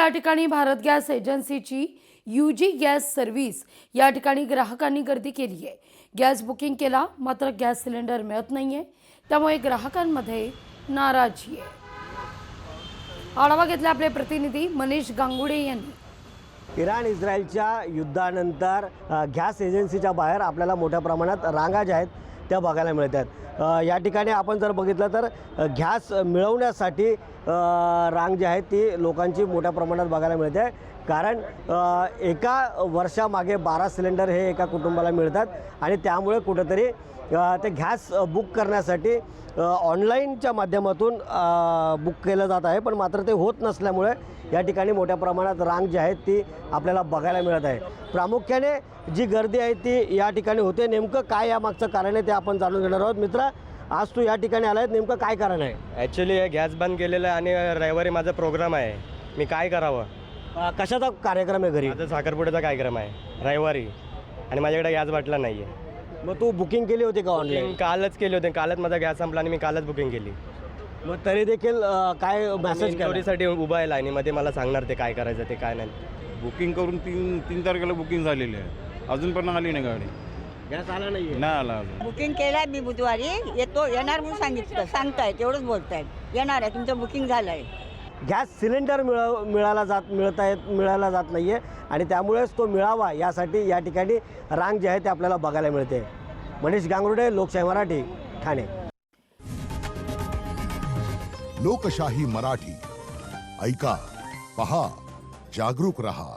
या ठिकाणी भारत गॅस एजन्सीची UG गॅस सर्व्हिस या ठिकाणी ग्राहकांनी गर्दी केली आहे। गॅस बुकिंग केला मात्र गॅस सिलेंडर मिळत नाहीये, त्यामुळे ग्राहकांमध्ये नाराजी आहे। आढावा घेतला आपले प्रतिनिधी मनीष गांगुडे यांनी। इराण इस्रायलच्या युद्धानंतर गॅस एजन्सीच्या बाहेर आपल्याला मोठ्या प्रमाणात रांगा ज्या आहेत त्या बघायला मिळतात। या ठिकाणी आपण जर बघितलं तर गॅस मिळवण्यासाठी रांग जी आहे ती लोकांची मोठ्या प्रमाणात बघायला मिळते, कारण एका वर्षामागे 12 सिलेंडर हे एका कुटुंबाला मिळतात आणि त्यामुळे कुठेतरी ते गॅस बुक करण्यासाठी ऑनलाईनच्या माध्यमातून बुक केलं जात आहे, पण मात्र ते होत नसल्यामुळे या ठिकाणी मोठ्या प्रमाणात रांग जी आहे ती आपल्याला बघायला मिळत आहे। प्रामुख्याने जी गर्दी आहे ती या ठिकाणी होते। नेमकं काय यामागचं कारण आहे ते आपण जाणून घेणार आहोत। मित्रा, आज तू या ठिकाणी आलाय, नेमकं काय कारण आहे? ॲक्च्युली गॅस बंद केलेलं आहे आणि रविवारी माझा प्रोग्राम आहे, मी काय करावं? कशाचा कार्यक्रम आहे घरी? माझा साखरपुड्याचा कार्यक्रम आहे रविवारी आणि माझ्याकडे गॅस बाटला नाही आहे। मग तू बुकिंग केली होती का ऑनलाईन? कालच केली होती, कालच माझा गॅस संपला आणि मी कालच बुकिंग केली। मग तरी देखील काय मेसेज साठी उभा आहे लाईनीमध्ये, मला सांगणार ते काय करायचं ते काय नाही। बुकिंग करून तीन तारखेला बुकिंग झालेली आहे, अजून पण आली नाही गाडी, गॅस आला नाही आला अजून। बुकिंग केलाय मी बुधवारी, येणार म्हणून सांगितलं, सांगतायत एवढंच बोलतायत, येणार आहे, तुमचं बुकिंग झालंय। गॅस सिलेंडर मिळाला जात नाही आहे आणि त्यामुळेच तो मिळावा यासाठी या ठिकाणी रांग जी आहे ते आपल्याला बघायला मिळते। मनीष गांगुर्डे, लोकशाही मराठी, ठाणे। लोकशाही मराठी, ऐका, पहा, जागरूक रहा।